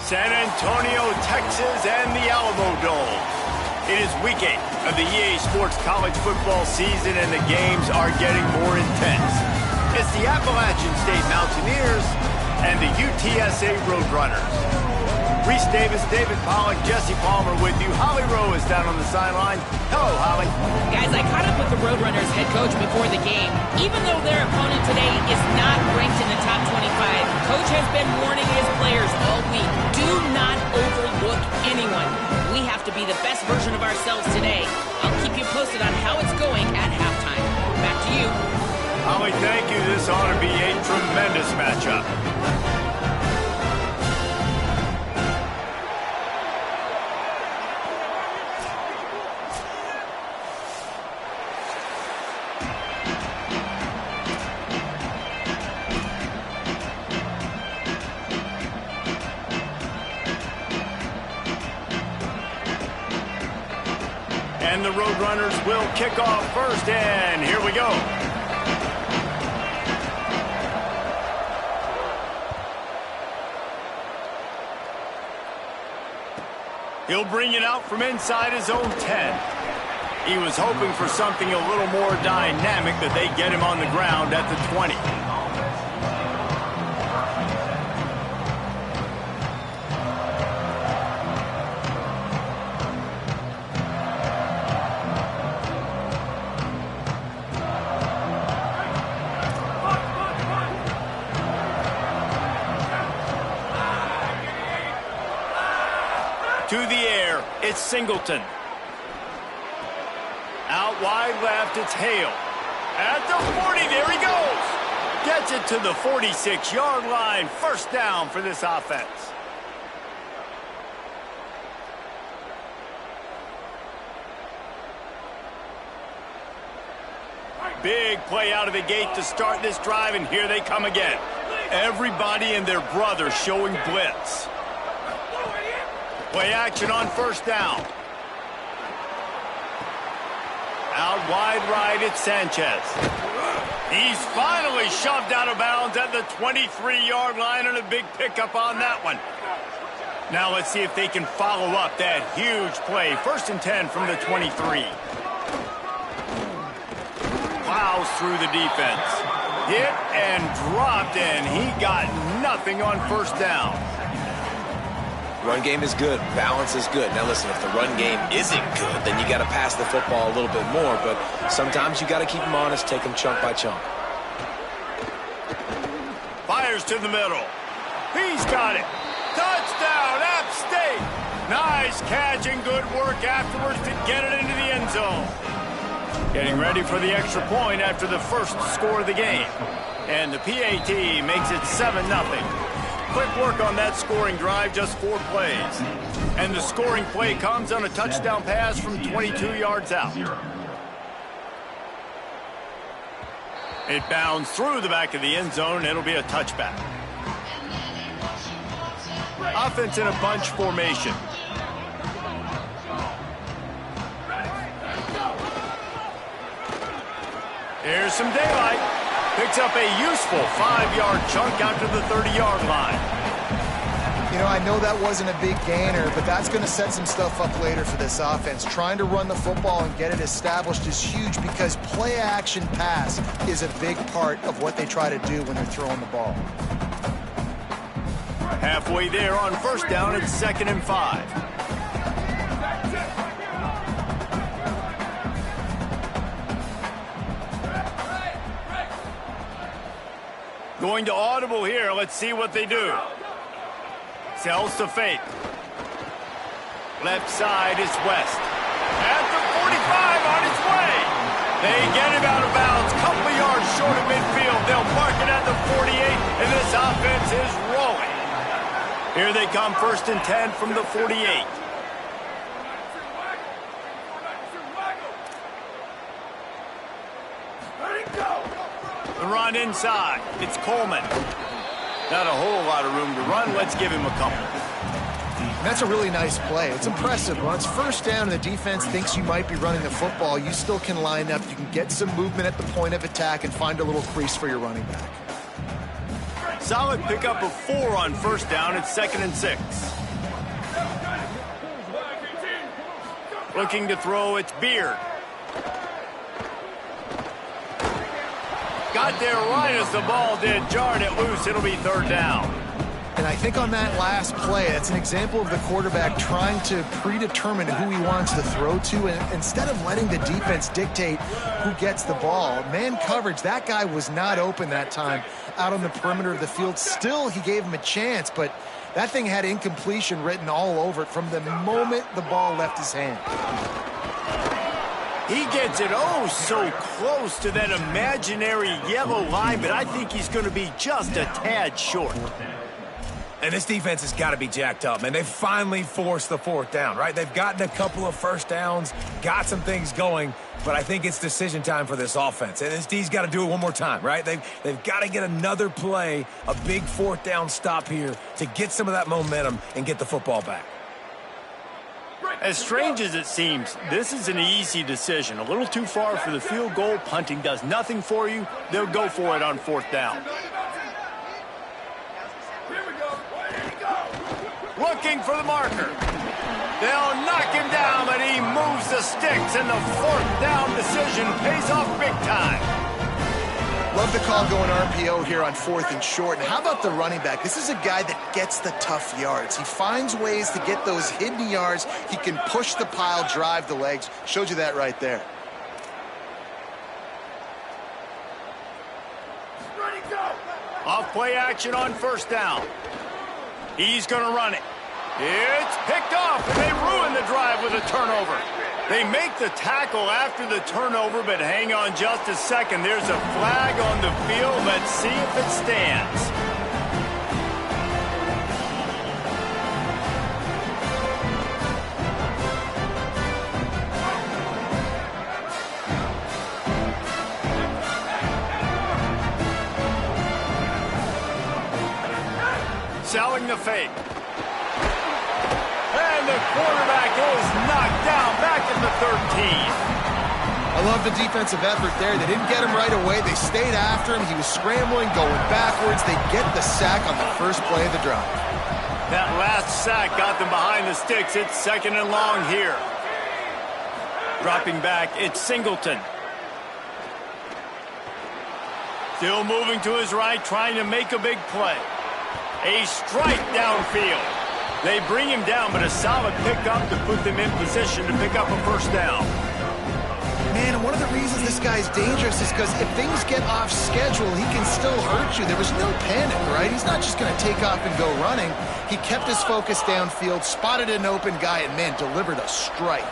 San Antonio, Texas, and the Alamo Dome. It is week 8 of the EA Sports college football season, and the games are getting more intense. It's the Appalachian State Mountaineers and the UTSA Roadrunners. Reese Davis, David Pollack, Jesse Palmer with you. Holly Rowe is down on the sideline. Hello, Holly. Guys, I caught up with the Roadrunners head coach before the game. Even though their opponent today is not ranked in the top 25, coach has been warning his players all week. Do not overlook anyone. We have to be the best version of ourselves today. I'll keep you posted on how it's going at halftime. Back to you. Holly, thank you. This ought to be a tremendous matchup. And the Roadrunners will kick off first, and here we go. He'll bring it out from inside his own 10. He was hoping for something a little more dynamic, but they get him on the ground at the 20. To the air, it's Singleton. Out wide left, it's Hale. At the 40, there he goes. Gets it to the 46-yard line. First down for this offense. Big play out of the gate to start this drive, and here they come again. Everybody and their brother showing blitz. Play action on first down. Out wide right, it's Sanchez. He's finally shoved out of bounds at the 23-yard line, and a big pickup on that one. Now let's see if they can follow up that huge play. First and 10 from the 23. Plows through the defense. Hit and dropped, and he got nothing on first down. Run game is good. Balance is good. Now listen, if the run game isn't good, then you got to pass the football a little bit more. But sometimes you got to keep them honest, take them chunk by chunk. Fires to the middle. He's got it. Touchdown, App State. Nice catch and good work afterwards to get it into the end zone. Getting ready for the extra point after the first score of the game. And the PAT makes it 7-0. Quick work on that scoring drive, just 4 plays. And the scoring play comes on a touchdown pass from 22 yards out. It bounds through the back of the end zone, and it'll be a touchback. Offense in a bunch formation. Here's some daylight. Picks up a useful 5-yard chunk out to the 30-yard line. You know, I know that wasn't a big gainer, but that's going to set some stuff up later for this offense. Trying to run the football and get it established is huge because play-action pass is a big part of what they try to do when they're throwing the ball. Halfway there on first down, it's 2nd and 5. Going to audible here. Let's see what they do. Sells to fake. Left side is West. At the 45 on its way. They get him out of bounds. Couple of yards short of midfield. They'll mark it at the 48, and this offense is rolling. Here they come, 1st and 10 from the 48. The run inside. It's Coleman. Not a whole lot of room to run. Let's give him a couple. And that's a really nice play. It's impressive. When it's first down and the defense thinks you might be running the football, you still can line up. You can get some movement at the point of attack and find a little crease for your running back. Solid pickup of 4 on first down. It's 2nd and 6. Looking to throw, it's Beard. Got there right as the ball did. Jarred it loose. It'll be third down. And I think on that last play, that's an example of the quarterback trying to predetermine who he wants to throw to, and instead of letting the defense dictate who gets the ball. Man coverage, that guy was not open that time out on the perimeter of the field. Still, he gave him a chance, but that thing had incompletion written all over it from the moment the ball left his hand. He gets it so close to that imaginary yellow line, but I think he's going to be just a tad short. And this defense has got to be jacked up, man. They finally forced the fourth down, right? They've gotten a couple of first downs, got some things going, but I think it's decision time for this offense. And this D's got to do it one more time, right? They've got to get another play, a big fourth down stop here to get some of that momentum and get the football back. As strange as it seems, this is an easy decision. A little too far for the field goal. Punting does nothing for you. They'll go for it on fourth down. Looking for the marker. They'll knock him down, but he moves the sticks, and the fourth down decision pays off big time. Love the call going RPO here on fourth and short. And how about the running back? This is a guy that gets the tough yards. He finds ways to get those hidden yards. He can push the pile, drive the legs. Showed you that right there. Off play action on first down. He's going to run it. It's picked off, and they ruin the drive with a turnover. They make the tackle after the turnover, but hang on just a second. There's a flag on the field. Let's see if it stands. Selling the fake. And the quarterback is knocked down back at the 13. I love the defensive effort there. They didn't get him right away. They stayed after him. He was scrambling, going backwards. They get the sack on the first play of the drive. That last sack got them behind the sticks. It's second and long here. Dropping back, it's Singleton. Still moving to his right, trying to make a big play. A strike downfield. They bring him down, but a solid pickup to put them in position to pick up a first down. Man, and one of the reasons this guy's dangerous is because if things get off schedule, he can still hurt you. There was no panic, right? He's not just going to take off and go running. He kept his focus downfield, spotted an open guy, and, man, delivered a strike.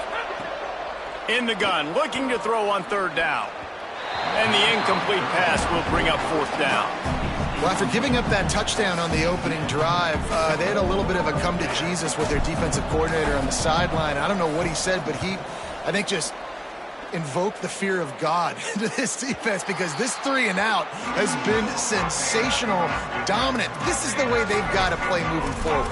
In the gun, looking to throw on third down. And the incomplete pass will bring up fourth down. Well, after giving up that touchdown on the opening drive, they had a little bit of a come to Jesus with their defensive coordinator on the sideline. I don't know what he said, but he, I think, just invoked the fear of God into this defense because this 3 and out has been sensational, dominant. This is the way they've got to play moving forward.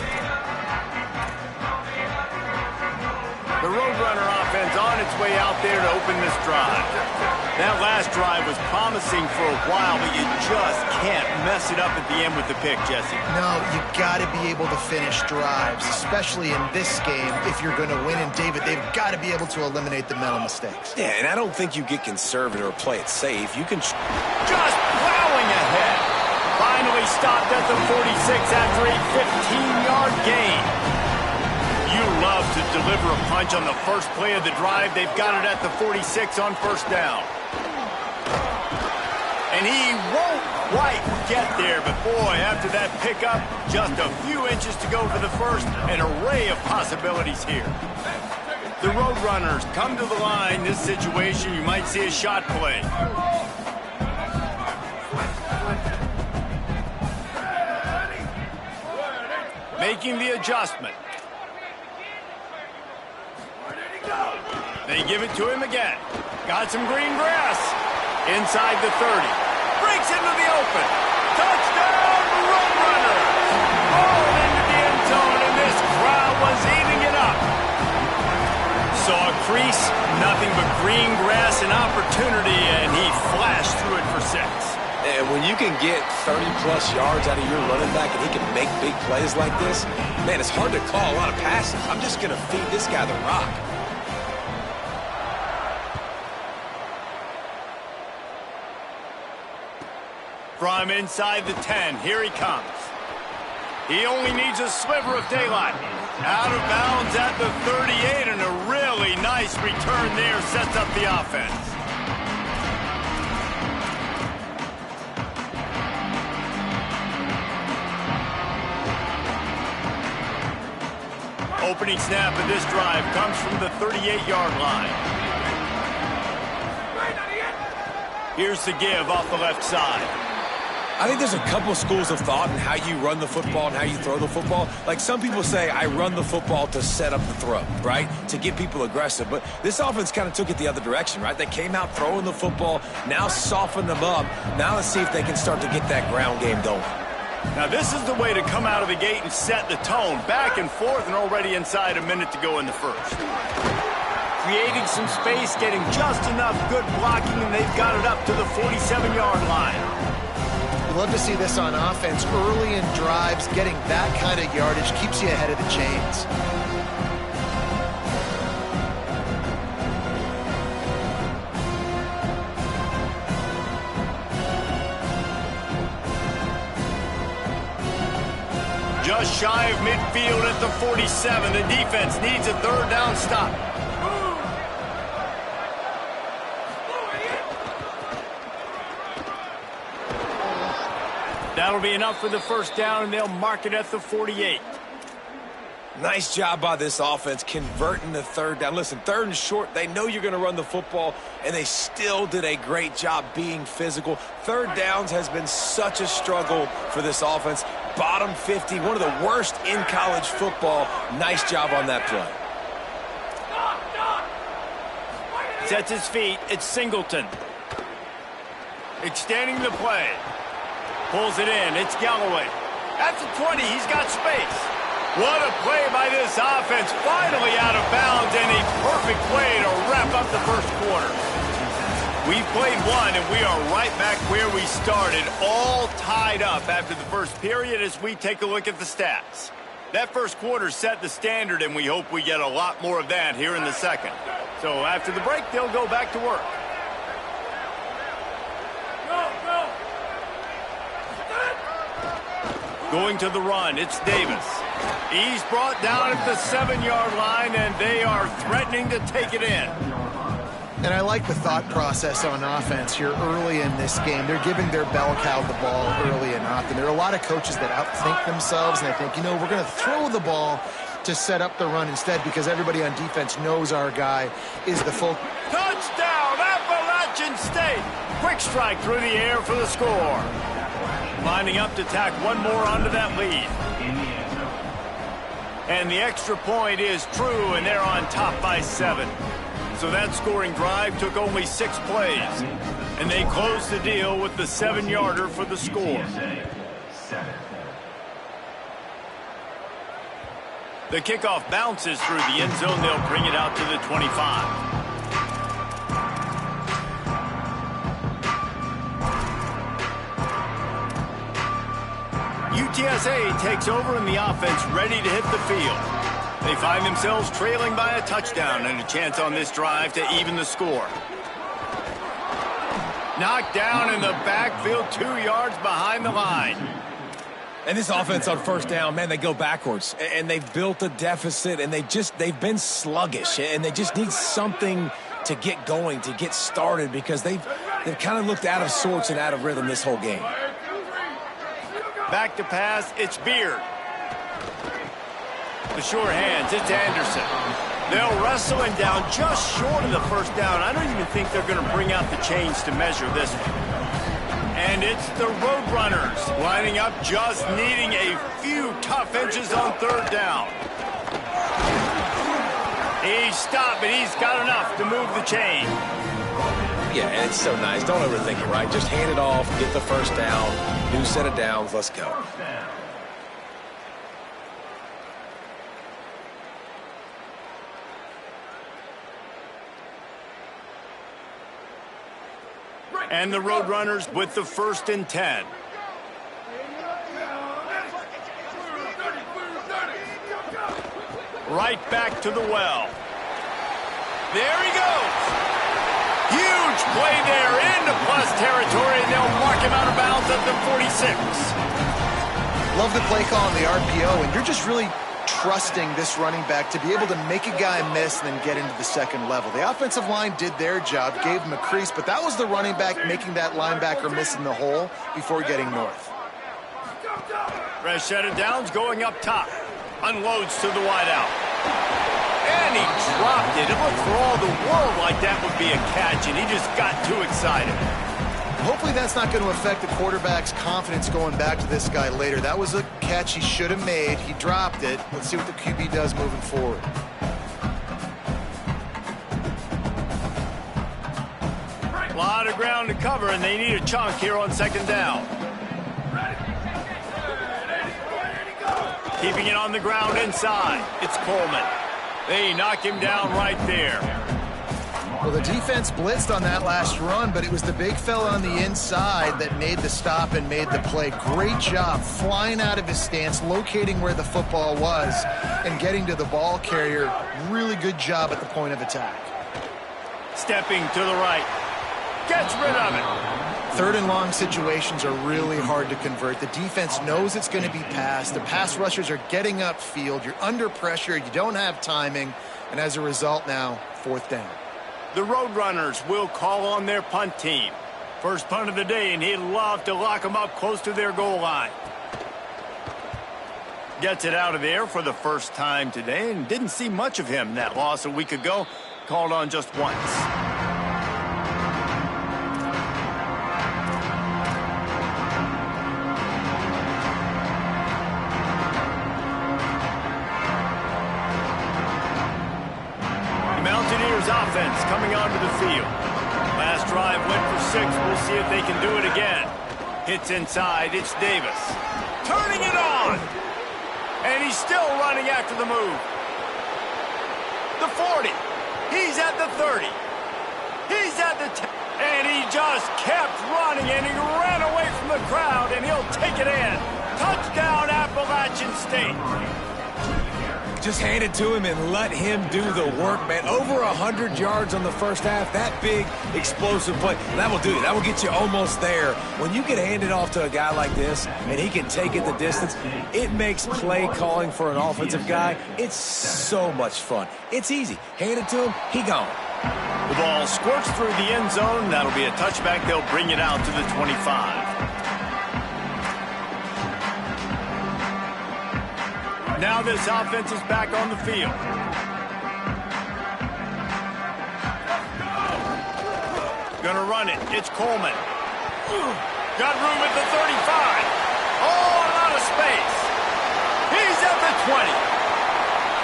The Roadrunner offense on its way out there to open this drive. That last drive was promising for a while, but you just can't mess it up at the end with the pick, Jesse. No, you got to be able to finish drives, especially in this game. If you're going to win, and David, they've got to be able to eliminate the mental mistakes. Yeah, and I don't think you get conservative or play it safe. You can just plowing ahead. Finally stopped at the 46 after a 15-yard gain. You love to deliver a punch on the first play of the drive. They've got it at the 46 on first down. And he won't quite get there, but boy, after that pickup, just a few inches to go for the first, an array of possibilities here. The Roadrunners come to the line. This situation, you might see a shot play. Making the adjustment. They give it to him again. Got some green grass. Inside the 30. Breaks into the open. Touchdown, Roadrunners! Ball into the end zone, and this crowd was eating it up. Saw a crease, nothing but green grass and opportunity, and he flashed through it for 6. And when you can get 30-plus yards out of your running back and he can make big plays like this, man, it's hard to call a lot of passes. I'm just going to feed this guy the rock. From inside the 10, here he comes. He only needs a sliver of daylight. Out of bounds at the 38, and a really nice return there sets up the offense. Opening snap of this drive comes from the 38-yard line. Here's the give off the left side. I think there's a couple schools of thought in how you run the football and how you throw the football. Like some people say, I run the football to set up the throw, right? To get people aggressive. But this offense kind of took it the other direction, right? They came out throwing the football, now soften them up. Now let's see if they can start to get that ground game going. Now this is the way to come out of the gate and set the tone. Back and forth and already inside a minute to go in the first. Creating some space, getting just enough good blocking, and they've got it up to the 47-yard line. Love to see this on offense early in drives. Getting that kind of yardage keeps you ahead of the chains. Just shy of midfield at the 47. The defense needs a third down stop. That'll be enough for the first down, and they'll mark it at the 48. Nice job by this offense converting the third down. Listen, third and short, they know you're going to run the football, and they still did a great job being physical. Third downs has been such a struggle for this offense. Bottom 50, one of the worst in college football. Nice job on that play. Sets his feet. It's Singleton. Extending the play. Pulls it in. It's Galloway. At the 20, he's got space. What a play by this offense. Finally out of bounds, and a perfect way to wrap up the first quarter. We've played one, and we are right back where we started, all tied up after the first period as we take a look at the stats. That first quarter set the standard, and we hope we get a lot more of that here in the second. So after the break, they'll go back to work. Going to the run, it's Davis. He's brought down at the 7-yard line, and they are threatening to take it in. And I like the thought process on offense here early in this game. They're giving their bell cow the ball early and often. There are a lot of coaches that outthink themselves, and they think, you know, we're going to throw the ball to set up the run instead because everybody on defense knows our guy is the full. Touchdown, Appalachian State! Quick strike through the air for the score. Lining up to tack one more onto that lead. And the extra point is true, and they're on top by 7. So that scoring drive took only 6 plays. And they closed the deal with the 7-yarder for the score. The kickoff bounces through the end zone. They'll bring it out to the 25. UTSA takes over in the offense, ready to hit the field. They find themselves trailing by a touchdown and a chance on this drive to even the score. Knocked down in the backfield, 2 yards behind the line. And this offense on first down, man, they go backwards. And they've built a deficit, and they've been sluggish. And they just need something to get going, to get started, because they've kind of looked out of sorts and out of rhythm this whole game. Back to pass, it's Beard. The sure hands, it's Anderson. They'll wrestle him down just short of the first down. I don't even think they're going to bring out the chains to measure this one. And it's the Roadrunners lining up, just needing a few tough inches on third down. He's stopped, but he's got enough to move the chain. Yeah, and it's so nice. Don't overthink it, right? Just hand it off, get the first down, new set of downs, let's go. And the Roadrunners with the 1st and 10. Right back to the well. There he goes. Huge play there into plus territory, and they'll mark him out of bounds at the Love the play call on the RPO, and you're just really trusting this running back to be able to make a guy miss and then get into the second level. The offensive line did their job, gave him a crease, but that was the running back making that linebacker miss in the hole before getting north. Fresh set of downs going up top. Unloads to the wideout. And he dropped it. It looked for all the world like that would be a catch, and he just got too excited. Hopefully that's not going to affect the quarterback's confidence going back to this guy later. That was a catch he should have made. He dropped it. Let's see what the QB does moving forward. A lot of ground to cover, and they need a chunk here on second down. Keeping it on the ground inside. It's Coleman. They knock him down right there. Well, the defense blitzed on that last run, but it was the big fella on the inside that made the stop and made the play. Great job flying out of his stance, locating where the football was, and getting to the ball carrier. Really good job at the point of attack. Stepping to the right. Gets rid of it. Third and long situations are really hard to convert. The defense knows it's going to be passed. The pass rushers are getting upfield. You're under pressure. You don't have timing. And as a result now, fourth down. The Roadrunners will call on their punt team. First punt of the day, and he'd love to lock them up close to their goal line. Gets it out of there for the first time today, and didn't see much of him. That loss a week ago, called on just once. Offense coming onto the field. Last drive went for 6. We'll see if they can do it again. Hits inside. It's Davis. Turning it on. And he's still running after the move. The 40. He's at the 30. He's at the 10. And he just kept running, and he ran away from the crowd, and he'll take it in. Touchdown, Appalachian State. Just hand it to him and let him do the work, man. Over 100 yards on the first half. That big, explosive play. That will do it. That will get you almost there. When you get handed off to a guy like this and he can take it the distance, it makes play calling for an offensive guy. It's so much fun. It's easy. Hand it to him, he gone. The ball squirts through the end zone. That'll be a touchback. They'll bring it out to the 25. Now this offense is back on the field. Gonna run it. It's Coleman. Got room at the 35. Oh, a lot of space. He's at the 20.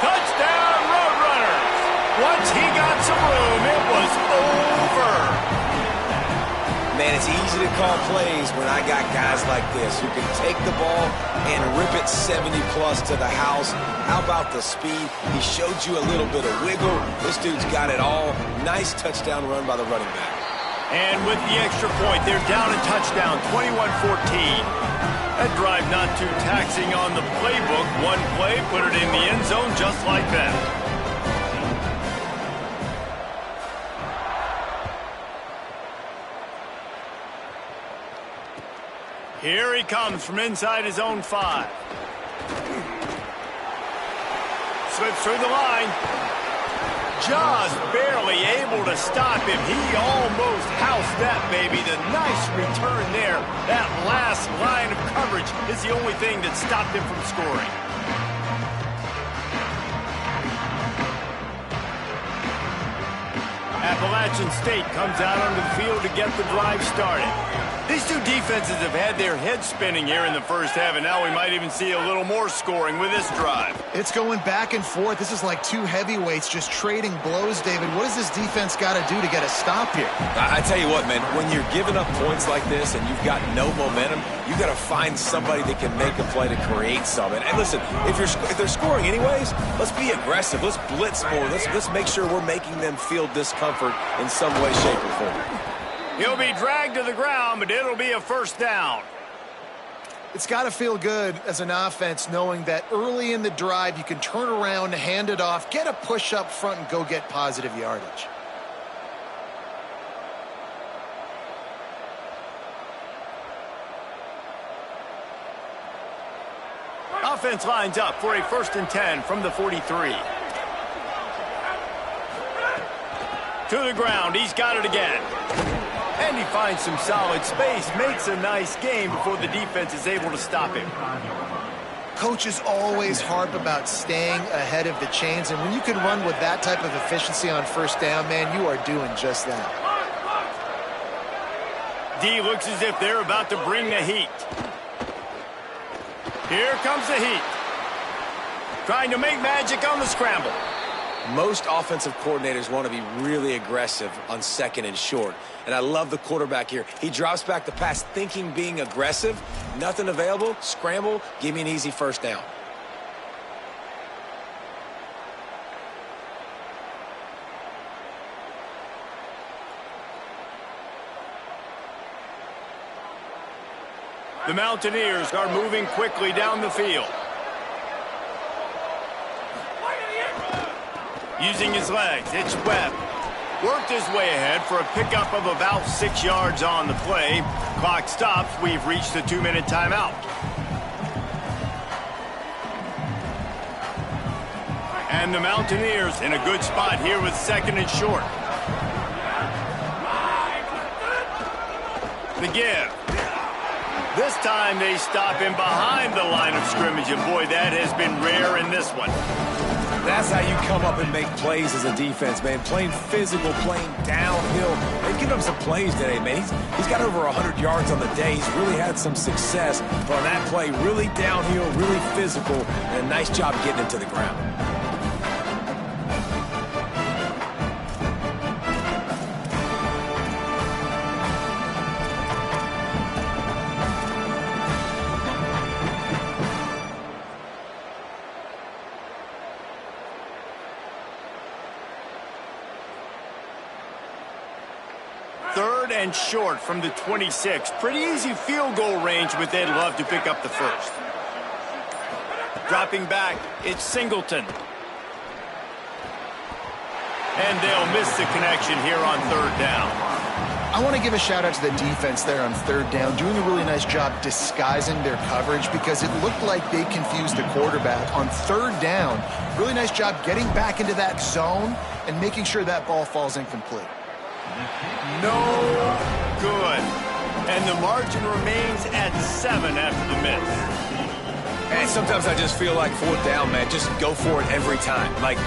Touchdown, Roadrunners. Once he got some room, it was over. Man, it's easy to call plays when I got guys like this who can take the ball and rip it 70-plus to the house. How about the speed? He showed you a little bit of wiggle. This dude's got it all. Nice touchdown run by the running back. And with the extra point, they're down a touchdown, 21-14. That drive not too taxing on the playbook. One play, put it in the end zone just like that. Here he comes from inside his own 5. Slips through the line. Just barely able to stop him. He almost housed that baby. The nice return there. That last line of coverage is the only thing that stopped him from scoring. Appalachian State comes out onto the field to get the drive started. These two defenses have had their heads spinning here in the first half, and now we might even see a little more scoring with this drive. It's going back and forth. This is like two heavyweights just trading blows, David. What does this defense got to do to get a stop here? I tell you what, man, when you're giving up points like this and you've got no momentum, you got to find somebody that can make a play to create something. And listen, if they're scoring anyways, let's be aggressive. Let's blitz more. Let's make sure we're making them feel discomfort in some way, shape, or form. He'll be dragged to the ground, but it'll be a first down. It's got to feel good as an offense knowing that early in the drive you can turn around, hand it off, get a push up front, and go get positive yardage. The offense lines up for a 1st and 10 from the 43. To the ground, he's got it again. And he finds some solid space, makes a nice game before the defense is able to stop him. Coaches always harp about staying ahead of the chains, and when you can run with that type of efficiency on 1st down, man, you are doing just that. D looks as if they're about to bring the heat. Here comes the heat. Trying to make magic on the scramble. Most offensive coordinators want to be really aggressive on 2nd and short. And I love the quarterback here. He drops back the pass thinking being aggressive. Nothing available. Scramble. Give me an easy 1st down. The Mountaineers are moving quickly down the field. Using his legs, it's Webb. Worked his way ahead for a pickup of about 6 yards on the play. Clock stops. We've reached the 2-minute timeout. And the Mountaineers in a good spot here with 2nd and short. The give. This time they stop him behind the line of scrimmage, and boy, that has been rare in this one. That's how you come up and make plays as a defense, man. Playing physical, playing downhill. They've given him some plays today, man. He's got over 100 yards on the day. He's really had some success. But on that play, really downhill, really physical, and a nice job getting it to the ground. And short from the 26. Pretty easy field goal range, but they'd love to pick up the 1st. Dropping back, it's Singleton. And they'll miss the connection here on 3rd down. I want to give a shout out to the defense there on 3rd down, doing a really nice job disguising their coverage because it looked like they confused the quarterback on 3rd down. Really nice job getting back into that zone and making sure that ball falls incomplete. No good. And the margin remains at 7 after the miss. And sometimes I just feel like 4th down, man, just go for it every time. Like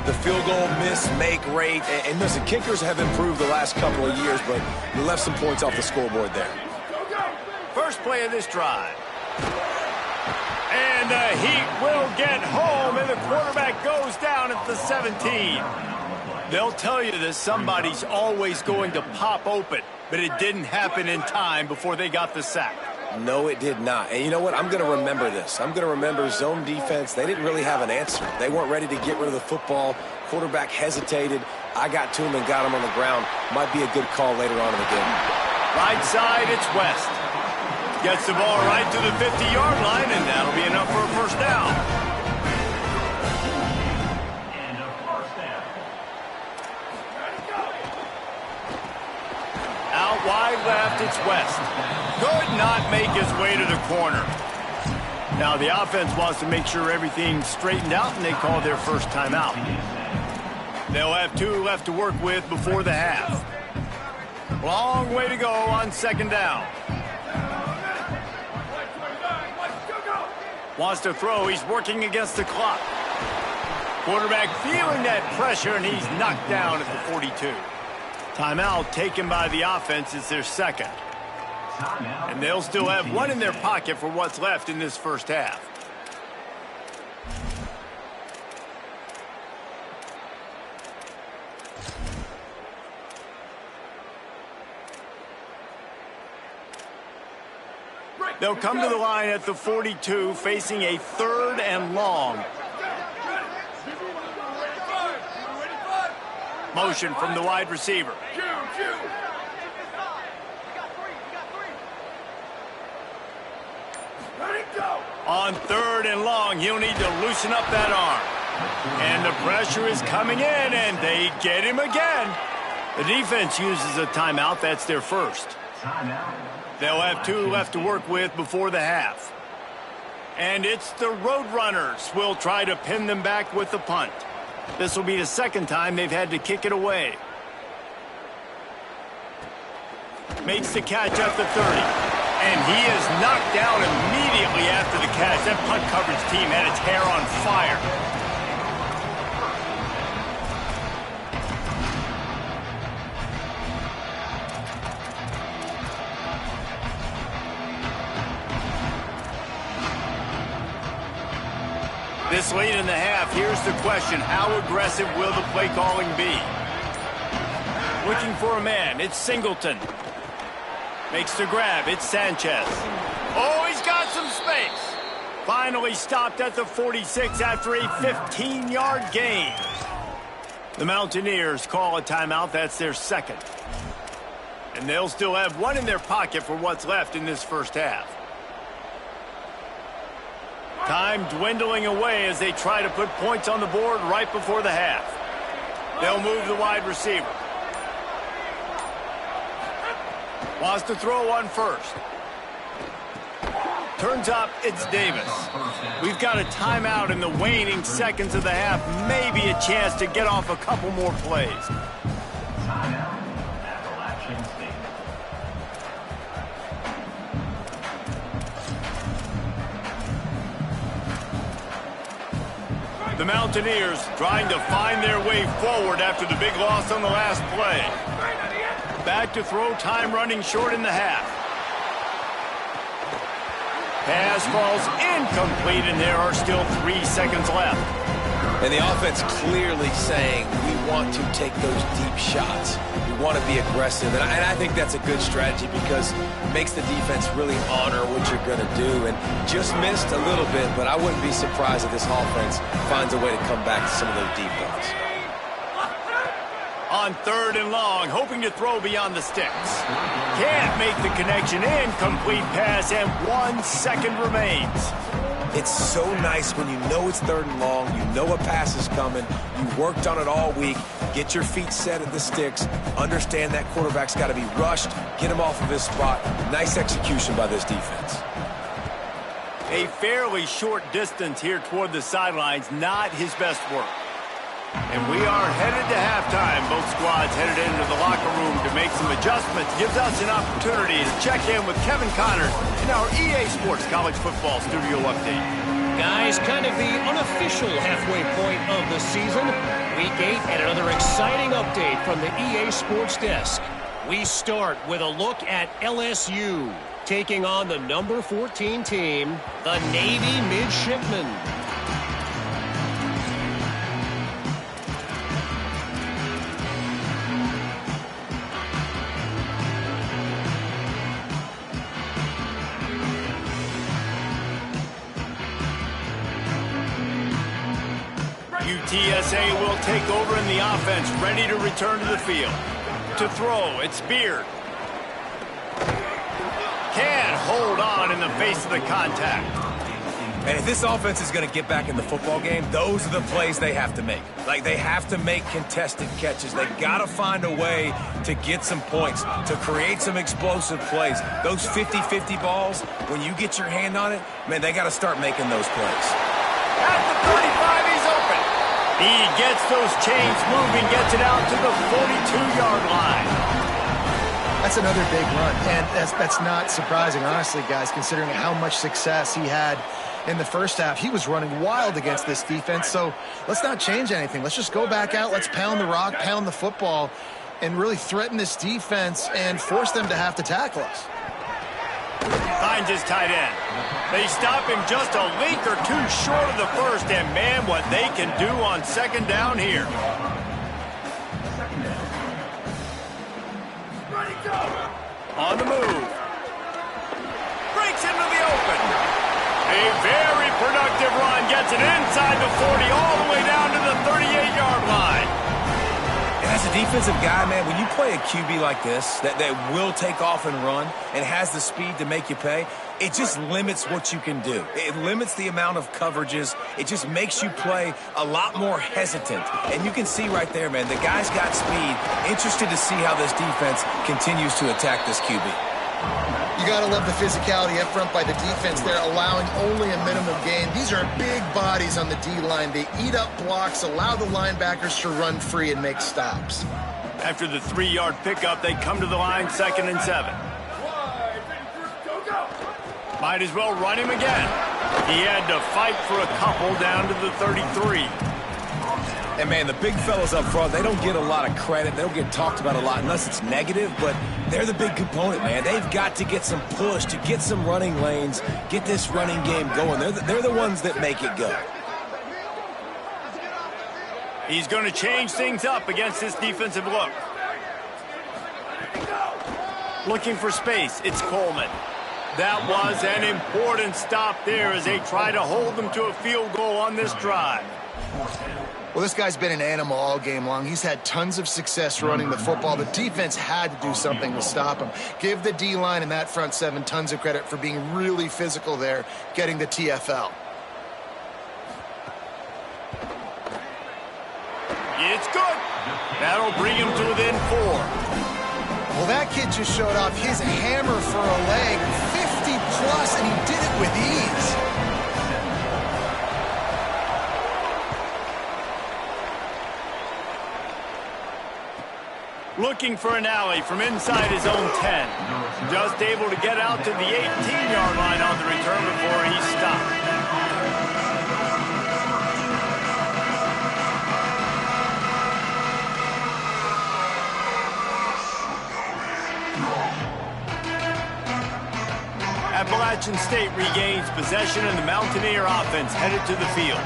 the field goal miss, make rate. And listen, kickers have improved the last couple of years, but you left some points off the scoreboard there. First play of this drive. And the Heat will get home, and the quarterback goes down at the 17. They'll tell you that somebody's always going to pop open, but it didn't happen in time before they got the sack. No, it did not. And you know what? I'm going to remember this. I'm going to remember zone defense. They didn't really have an answer. They weren't ready to get rid of the football. Quarterback hesitated. I got to him and got him on the ground. Might be a good call later on in the game. Right side, it's West. Gets the ball right to the 50-yard line, and that'll be enough for a 1st down. Out wide left, it's West. Could not make his way to the corner. Now the offense wants to make sure everything's straightened out, and they call their 1st timeout. They'll have 2 left to work with before the half. Long way to go on 2nd down. Wants to throw. He's working against the clock. Quarterback feeling that pressure, and he's knocked down at the 42. Timeout taken by the offense. It's their 2nd. And they'll still have 1 in their pocket for what's left in this 1st half. They'll come to the line at the 42, facing a 3rd and long. Motion from the wide receiver. On 3rd and long, he'll need to loosen up that arm. And the pressure is coming in, and they get him again. The defense uses a timeout. That's their 1st. They'll have 2 left to work with before the half. And it's the Roadrunners. We'll try to pin them back with the punt. This will be the second time they've had to kick it away. Makes the catch at the 30. And he is knocked down immediately after the catch. That punt coverage team had its hair on fire. This late in the half, here's the question. How aggressive will the play calling be? Looking for a man. It's Singleton. Makes the grab. It's Sanchez. Oh, he's got some space. Finally stopped at the 46 after a 15-yard gain. The Mountaineers call a timeout. That's their second. And they'll still have one in their pocket for what's left in this first half. Time dwindling away as they try to put points on the board right before the half. They'll move the wide receiver. Wants to throw one first. Turns up, it's Davis. We've got a timeout in the waning seconds of the half. Maybe a chance to get off a couple more plays. The Mountaineers trying to find their way forward after the big loss on the last play. Back to throw, time running short in the half. Pass falls incomplete, and there are still 3 seconds left. And the offense clearly saying, we want to take those deep shots. We want to be aggressive. And I think that's a good strategy because it makes the defense really honor what you're going to do. And just missed a little bit, but I wouldn't be surprised if this offense finds a way to come back to some of those deep ones. On 3rd and long, hoping to throw beyond the sticks. Can't make the connection. Incomplete pass, and 1 second remains. It's so nice when you know it's 3rd and long, you know a pass is coming, you worked on it all week, get your feet set at the sticks, understand that quarterback's got to be rushed, get him off of his spot. Nice execution by this defense. A fairly short distance here toward the sidelines, not his best work. And we are headed to halftime. Both squads headed into the locker room to make some adjustments. Gives us an opportunity to check in with Kevin Connors in our EA Sports College Football Studio Update. Guys, kind of the unofficial halfway point of the season. Week 8 and another exciting update from the EA Sports Desk. We start with a look at LSU taking on the number 14 team, the Navy Midshipmen. UTSA will take over in the offense, ready to return to the field. To throw, it's Beard. Can't hold on in the face of the contact. And if this offense is going to get back in the football game, those are the plays they have to make. Like, they have to make contested catches. They got to find a way to get some points, to create some explosive plays. Those 50-50 balls, when you get your hand on it, man, they got to start making those plays. At the 35, he's open. He gets those chains moving, gets it out to the 42-yard line. That's another big run, and that's not surprising, honestly, guys, considering how much success he had in the first half. He was running wild against this defense, so let's not change anything. Let's just go back out, let's pound the rock, pound the football, and really threaten this defense and force them to have to tackle us. Finds his tight end. They stop him just a link or two short of the first, and man, what they can do on second down here. On the move. Breaks into the open. A very productive run. Gets it inside the 40 all the way down to the 38-yard line. And as a defensive guy, man, when you play a QB like this that will take off and run and has the speed to make you pay, it just limits what you can do. It limits the amount of coverages. It just makes you play a lot more hesitant. And you can see right there, man, the guy's got speed. Interested to see how this defense continues to attack this QB. You gotta love the physicality up front by the defense. They're allowing only a minimum gain. These are big bodies on the D-line. They eat up blocks, allow the linebackers to run free and make stops. After the 3-yard pickup, they come to the line 2nd and 7. Might as well run him again. He had to fight for a couple down to the 33. And, man, the big fellas up front, they don't get a lot of credit. They don't get talked about a lot unless it's negative, but they're the big component, man. They've got to get some push, to get some running lanes, get this running game going. They're the ones that make it go. He's going to change things up against this defensive look. Looking for space, it's Coleman. That was an important stop there as they try to hold them to a field goal on this drive. Well, this guy's been an animal all game long. He's had tons of success running the football. The defense had to do something to stop him. Give the D-line and that front 7 tons of credit for being really physical there, getting the TFL. It's good. That'll bring him to within 4. Well, that kid just showed off his hammer for a leg, 50-plus, and he did it with ease. Looking for an alley from inside his own 10. Just able to get out to the 18-yard line on the return before he stopped. Appalachian State regains possession and the Mountaineer offense headed to the field.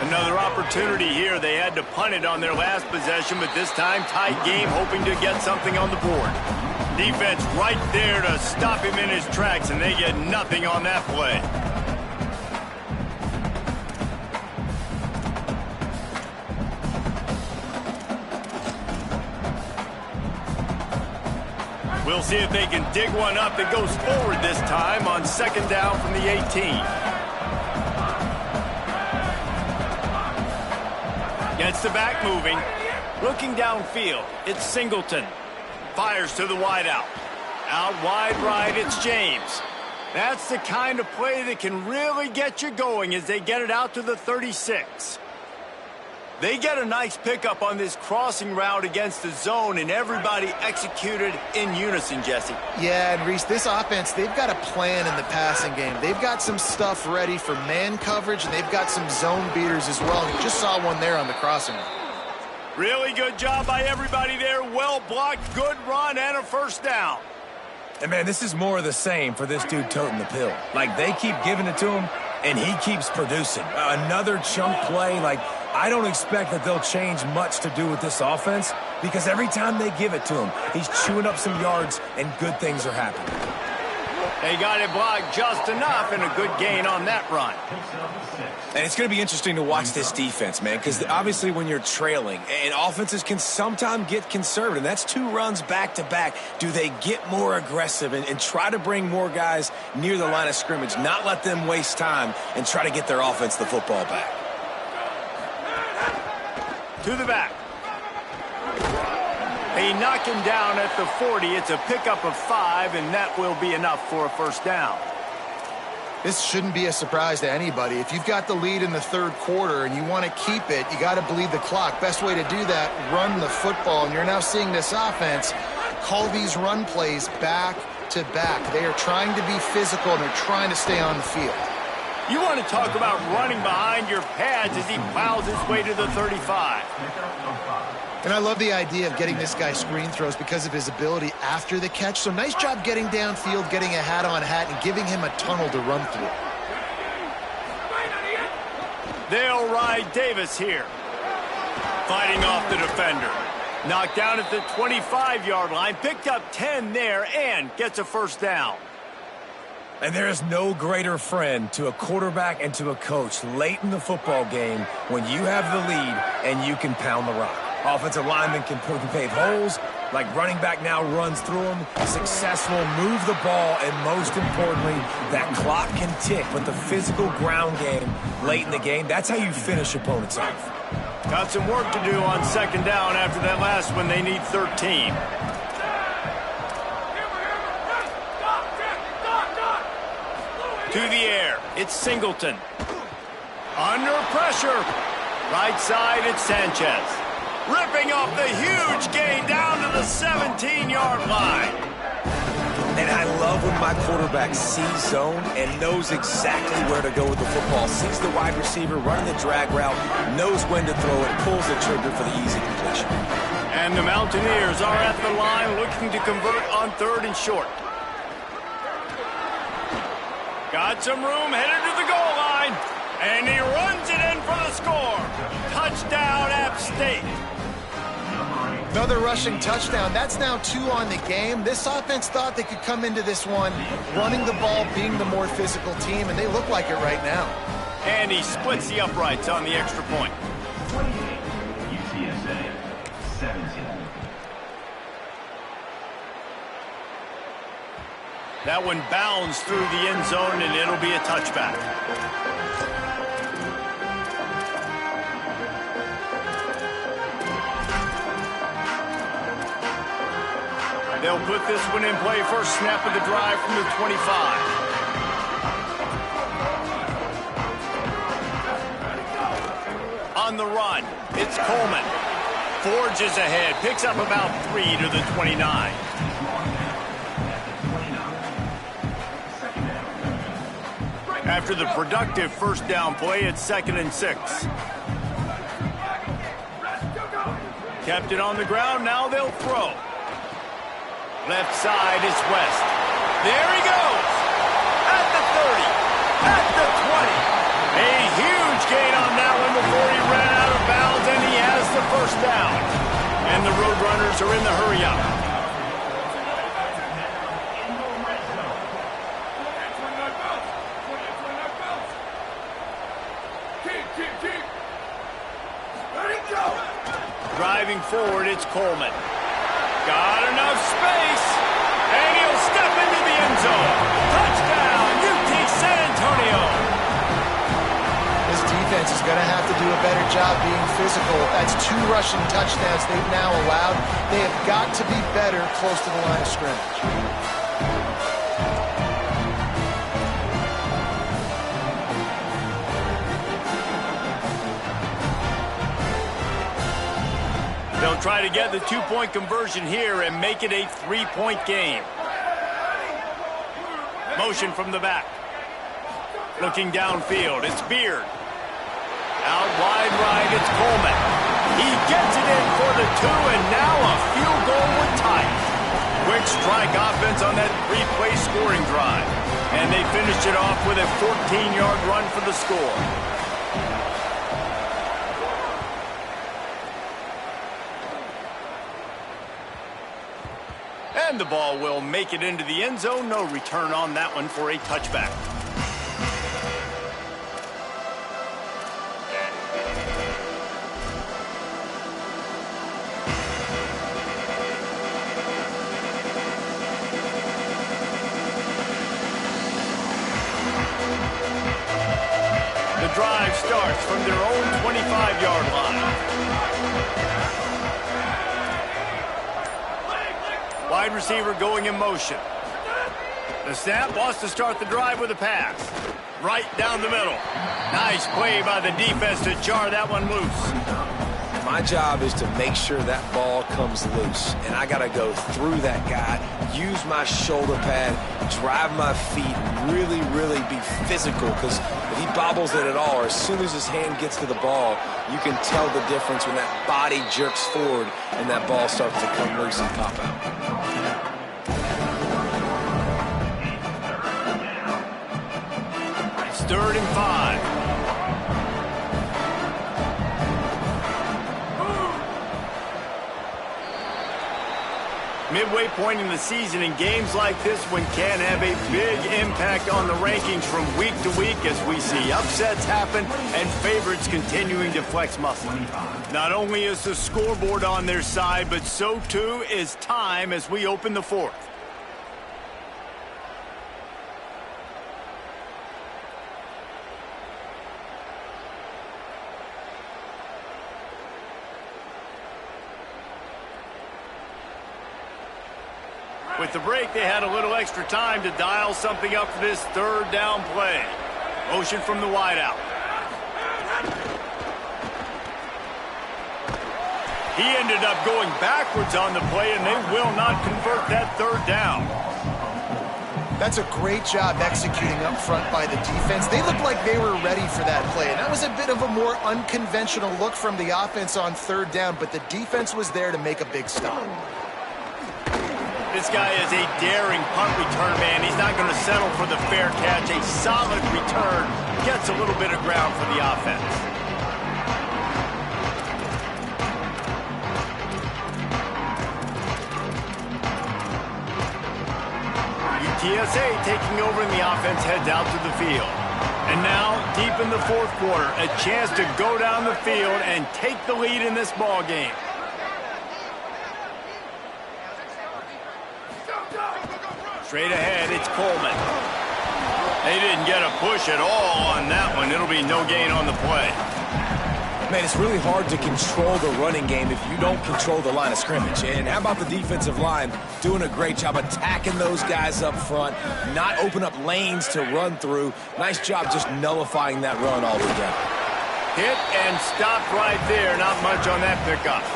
Another opportunity here. They had to punt it on their last possession, but this time tight game, hoping to get something on the board. Defense right there to stop him in his tracks, and they get nothing on that play. We'll see if they can dig one up that goes forward this time on 2nd down from the 18. Gets the back moving. Looking downfield, it's Singleton. Fires to the wideout. Out wide right, it's James. That's the kind of play that can really get you going as they get it out to the 36. They get a nice pickup on this crossing route against the zone, and everybody executed in unison, Jesse. Yeah, and Reese, this offense, they've got a plan in the passing game. They've got some stuff ready for man coverage, and they've got some zone beaters as well. You just saw one there on the crossing route. Really good job by everybody there. Well blocked, good run, and a first down. And, man, this is more of the same for this dude toting the pill. Like, they keep giving it to him, and he keeps producing. Another chunk play, like, I don't expect that they'll change much to do with this offense because every time they give it to him, he's chewing up some yards and good things are happening. They got it blocked just enough and a good gain on that run. And it's going to be interesting to watch this defense, man, because obviously when you're trailing and offenses can sometimes get conservative, and that's 2 runs back-to-back, do they get more aggressive and try to bring more guys near the line of scrimmage, not let them waste time and try to get their offense the football back? To the back. They knock him down at the 40. It's a pickup of 5, and that will be enough for a first down. This shouldn't be a surprise to anybody. If you've got the lead in the 3rd quarter and you want to keep it, you got to bleed the clock. Best way to do that, run the football. And you're now seeing this offense call these run plays back to back. They are trying to be physical, and they're trying to stay on the field. You want to talk about running behind your pads as he plows his way to the 35. And I love the idea of getting this guy screen throws because of his ability after the catch. So nice job getting downfield, getting a hat-on-hat, and giving him a tunnel to run through. They'll ride Davis here. Fighting off the defender. Knocked down at the 25-yard line. Picked up 10 there and gets a first down. And there is no greater friend to a quarterback and to a coach late in the football game when you have the lead and you can pound the rock. Offensive linemen can pave holes, like running back now runs through them, successful, move the ball, and most importantly, that clock can tick. But the physical ground game late in the game, that's how you finish opponents off. Got some work to do on 2nd down after that last one. They need 13. To the air, it's Singleton. Under pressure. Right side, it's Sanchez. Ripping off the huge gain down to the 17-yard line. And I love when my quarterback sees zone and knows exactly where to go with the football. Sees the wide receiver running the drag route, knows when to throw it, pulls the trigger for the easy completion. And the Mountaineers are at the line looking to convert on 3rd and short. Got some room, headed to the goal line. And he runs it in for the score. Touchdown, App State. Another rushing touchdown. That's now 2 on the game. This offense thought they could come into this one running the ball, being the more physical team, and they look like it right now. And he splits the uprights on the extra point. 28, UTSA, 17. That one bounds through the end zone, and it'll be a touchback. They'll put this one in play. First snap of the drive from the 25. On the run, it's Coleman. Forges ahead, picks up about 3 to the 29. After the productive first down play, it's 2nd and 6. Kept it on the ground, now they'll throw. Left side is West. There he goes. At the 30. At the 20. A huge gain on that one before he ran out of bounds, and he has the first down. And the Roadrunners are in the hurry up. Driving forward, it's Coleman. Got enough space, and he'll step into the end zone. Touchdown, UT San Antonio. This defense is going to have to do a better job being physical. That's 2 rushing touchdowns they've now allowed. They have got to be better close to the line of scrimmage. They'll try to get the 2-point conversion here and make it a 3-point game. Motion from the back. Looking downfield, it's Beard. Out wide right, it's Coleman. He gets it in for the 2, and now a field goal would tie it. Quick strike offense on that 3-play scoring drive. And they finished it off with a 14-yard run for the score. And the ball will make it into the end zone. No return on that one for a touchback. The drive starts from their own 25-yard line. Wide receiver going in motion. The snap wants to start the drive with a pass. Right down the middle. Nice play by the defense to jar that one loose. My job is to make sure that ball comes loose. And I got to go through that guy, use my shoulder pad, drive my feet, really, really be physical. Because if he bobbles it at all, or as soon as his hand gets to the ball, you can tell the difference when that body jerks forward and that ball starts to come loose and pop out. It's 3rd and 5. Midway point in the season, in games like this one can have a big impact on the rankings from week to week as we see upsets happen and favorites continuing to flex muscle. Not only is the scoreboard on their side, but so too is time as we open the 4th. With the break, they had a little extra time to dial something up for this third down play. Motion from the wideout. He ended up going backwards on the play, and they will not convert that third down. That's a great job executing up front by the defense. They looked like they were ready for that play, and that was a bit of a more unconventional look from the offense on third down, but the defense was there to make a big stop. This guy is a daring punt return man. He's not going to settle for the fair catch. A solid return gets a little bit of ground for the offense. TSA taking over and the offense heads out to the field. And now, deep in the fourth quarter, a chance to go down the field and take the lead in this ball game. Straight ahead, it's Coleman. They didn't get a push at all on that one. It'll be no gain on the play. Man, it's really hard to control the running game if you don't control the line of scrimmage. And how about the defensive line doing a great job attacking those guys up front, not open up lanes to run through. Nice job just nullifying that run altogether. Hit and stopped right there. Not much on that pickup.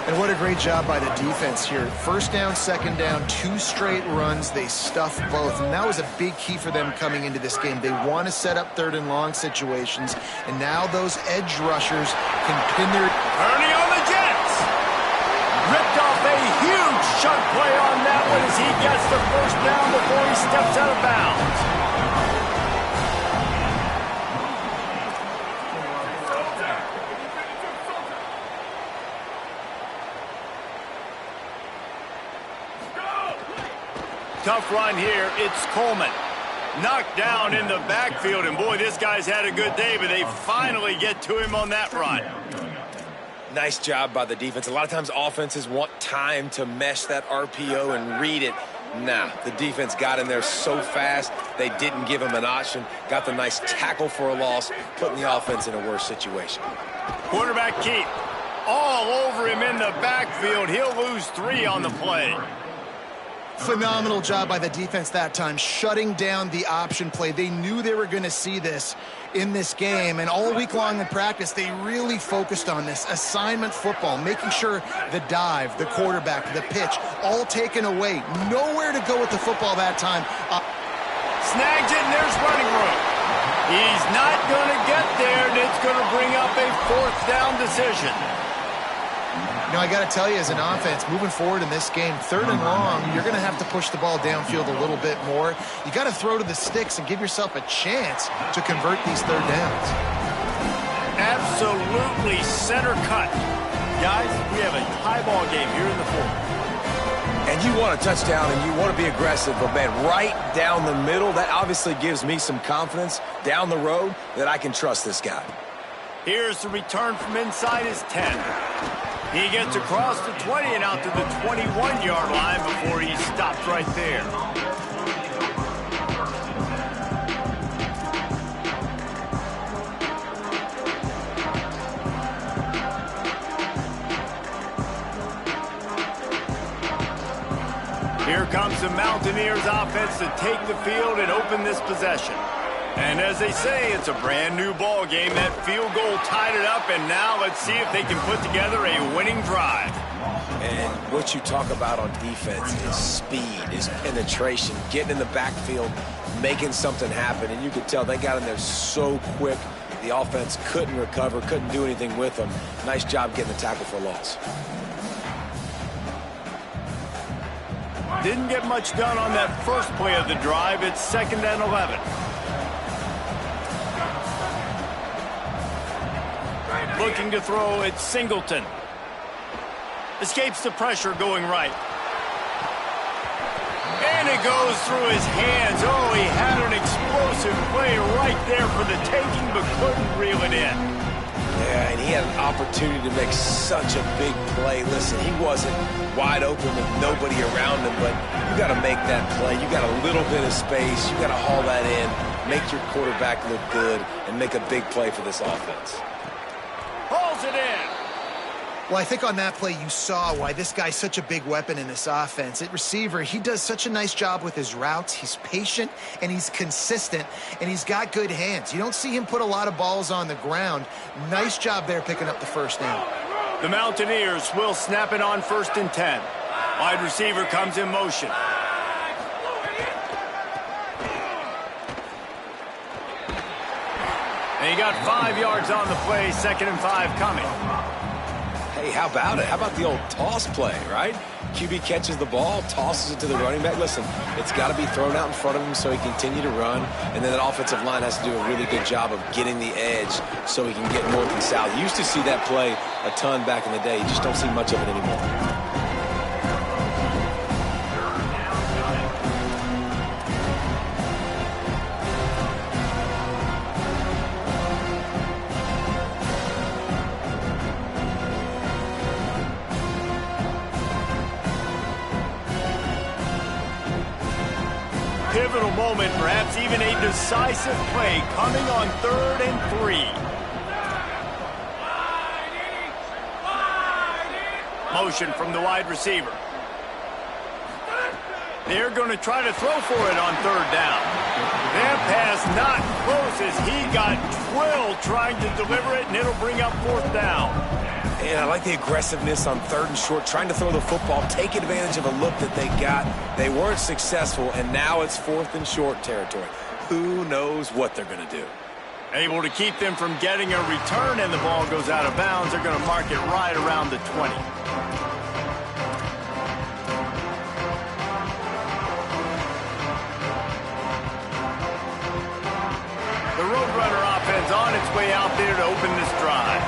And what a great job by the defense here. First down, second down, 2 straight runs. They stuffed both, and that was a big key for them coming into this game. They want to set up third and long situations, and now those edge rushers can pin their... Ernie on the Jets! Ripped off a huge chunk play on that one as he gets the first down before he steps out of bounds. Tough run here. It's Coleman. Knocked down in the backfield, and boy, this guy's had a good day, but they finally get to him on that run. Nice job by the defense. A lot of times offenses want time to mesh that RPO and read it. Nah, the defense got in there so fast, they didn't give him an option. Got the nice tackle for a loss, putting the offense in a worse situation. Quarterback keep. All over him in the backfield. He'll lose 3 on the play. Phenomenal job by the defense that time, shutting down the option play. They knew they were going to see this in this game, and all week long in practice, they really focused on this assignment football, making sure the dive, the quarterback, the pitch, all taken away. Nowhere to go with the football that time. Snags it, and there's running room. He's not going to get there, and it's going to bring up a 4th down decision. You know, I got to tell you, as an offense, moving forward in this game, third and long, you're going to have to push the ball downfield a little bit more. You got to throw to the sticks and give yourself a chance to convert these third downs. Absolutely center cut. Guys, we have a tie ball game here in the 4th. And you want a touchdown and you want to be aggressive, but man, right down the middle, that obviously gives me some confidence down the road that I can trust this guy. Here's the return from inside his 10. He gets across the 20 and out to the 21-yard line before he stopped right there. Here comes the Mountaineers offense to take the field and open this possession. And as they say, it's a brand new ball game. That field goal tied it up, and now let's see if they can put together a winning drive. And what you talk about on defense is speed, is penetration, getting in the backfield, making something happen. And you could tell they got in there so quick. The offense couldn't recover, couldn't do anything with them. Nice job getting the tackle for loss. Didn't get much done on that first play of the drive. It's 2nd and 11. Looking to throw, it's Singleton. Escapes the pressure going right. And it goes through his hands. Oh, he had an explosive play right there for the taking, but couldn't reel it in. Yeah, and he had an opportunity to make such a big play. Listen, he wasn't wide open with nobody around him, but you got to make that play. You got a little bit of space. You got to haul that in, make your quarterback look good, and make a big play for this offense. Hauls it in. Well, I think on that play you saw why this guy's such a big weapon in this offense. At receiver, he does such a nice job with his routes. He's patient, and he's consistent, and he's got good hands. You don't see him put a lot of balls on the ground. Nice job there picking up the first down. The Mountaineers will snap it on 1st and 10. Wide receiver comes in motion. And he got 5 yards on the play, 2nd and 5 coming. Hey, how about it? How about the old toss play, right? QB catches the ball, tosses it to the running back. Listen, it's got to be thrown out in front of him so he can continue to run. And then that offensive line has to do a really good job of getting the edge so he can get north and south. You used to see that play a ton back in the day. You just don't see much of it anymore. Pivotal moment, perhaps even a decisive play coming on 3rd and 3. Motion from the wide receiver. They're going to try to throw for it on 3rd down. That pass not close as he got drilled trying to deliver it, and it'll bring up 4th down. And I like the aggressiveness on 3rd and short, trying to throw the football, take advantage of a look that they got. They weren't successful, and now it's 4th and short territory. Who knows what they're going to do? Able to keep them from getting a return, and the ball goes out of bounds. They're going to mark it right around the 20. The Roadrunner offense on its way out there to open this drive.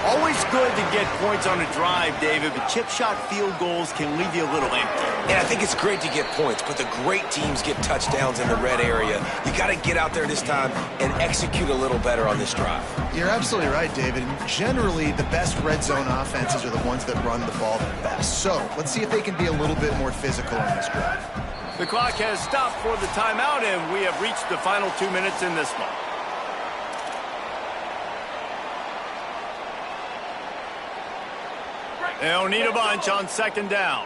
Always good to get points on a drive, David, but chip shot field goals can leave you a little empty. And I think it's great to get points, but the great teams get touchdowns in the red area. You got to get out there this time and execute a little better on this drive. You're absolutely right, David. Generally, the best red zone offenses are the ones that run the ball the best. So let's see if they can be a little bit more physical on this drive. The clock has stopped for the timeout, and we have reached the final 2 minutes in this one. They'll need a bunch on 2nd down.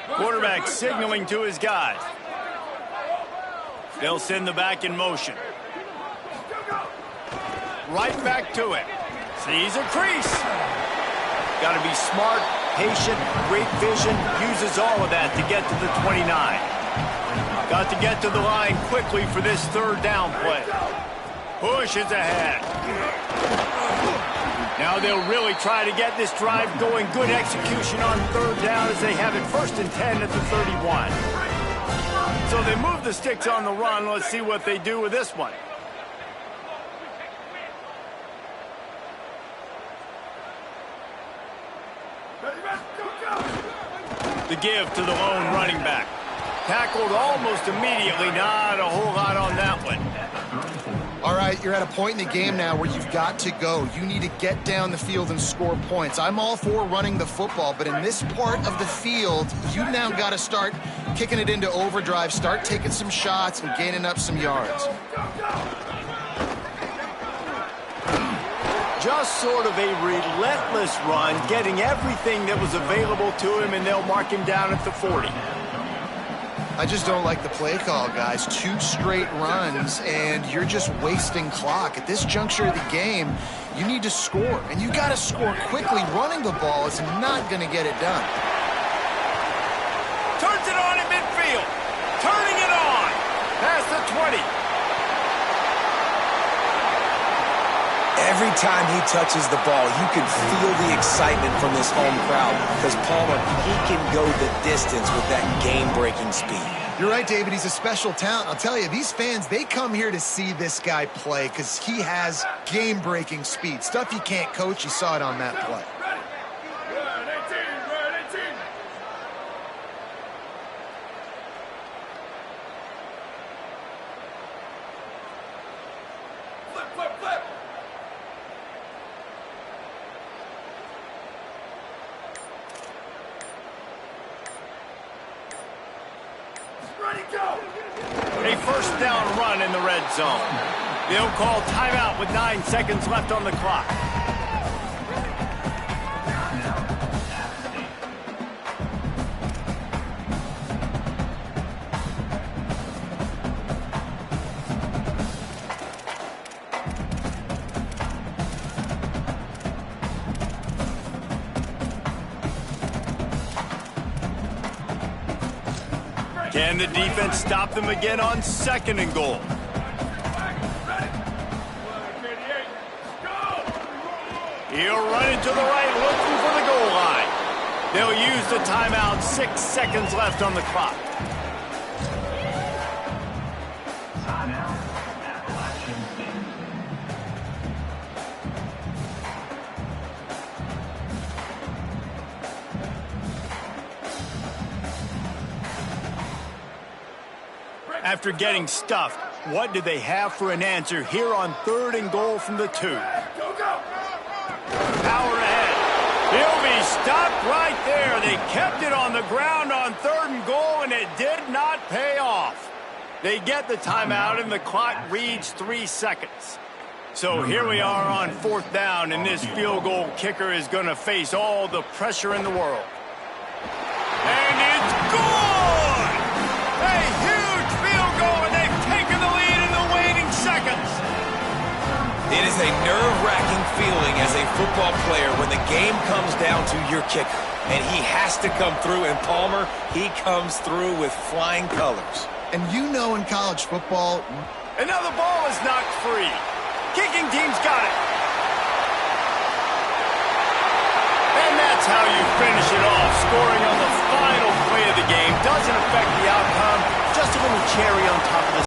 Quarterback signaling to his guys. They'll send the back in motion. Right back to it. Sees a crease. Got to be smart, patient, great vision. Uses all of that to get to the 29. Got to get to the line quickly for this 3rd down play. Pushes ahead. Now they'll really try to get this drive going. Good execution on 3rd down as they have it 1st and 10 at the 31. So they move the sticks on the run. Let's see what they do with this one. The give to the lone running back. Tackled almost immediately. Not a whole lot on that one. All right, you're at a point in the game now where you've got to go. You need to get down the field and score points. I'm all for running the football, but in this part of the field, you now got to start kicking it into overdrive, start taking some shots and gaining up some yards. Just sort of a relentless run, getting everything that was available to him, and they'll mark him down at the 40. I just don't like the play call, guys. 2 straight runs, and you're just wasting clock. At this juncture of the game, you need to score, and you got to score quickly. Running the ball is not going to get it done. Turns it on in midfield. Turning it on. Past the 20. Every time he touches the ball, you can feel the excitement from this home crowd because Palmer, he can go the distance with that game-breaking speed. You're right, David. He's a special talent. I'll tell you, these fans, they come here to see this guy play because he has game-breaking speed. Stuff you can't coach. You saw it on that play. A 1st down run in the red zone. They'll call timeout with 9 seconds left on the clock. Can the defense stop them again on 2nd and goal? He'll run it to the right, looking for the goal line. They'll use the timeout, 6 seconds left on the clock. Timeout. Appalachian State. After getting stuffed, what do they have for an answer here on 3rd and goal from the 2? Power ahead. He'll be stopped right there. They kept it on the ground on 3rd and goal, and it did not pay off. They get the timeout, and the clock reads 3 seconds. So here we are on 4th down, and this field goal kicker is going to face all the pressure in the world. And it's good! A huge field goal, and they've taken the lead in the waning seconds. It is a nerve-wracking feeling as a football player when the game comes down to your kicker. And he has to come through, and Palmer, he comes through with flying colors. And you know in college football... Another ball is knocked free. Kicking team's got it. And that's how you finish it off. Scoring on the final play of the game doesn't affect the outcome. Just a little cherry on top.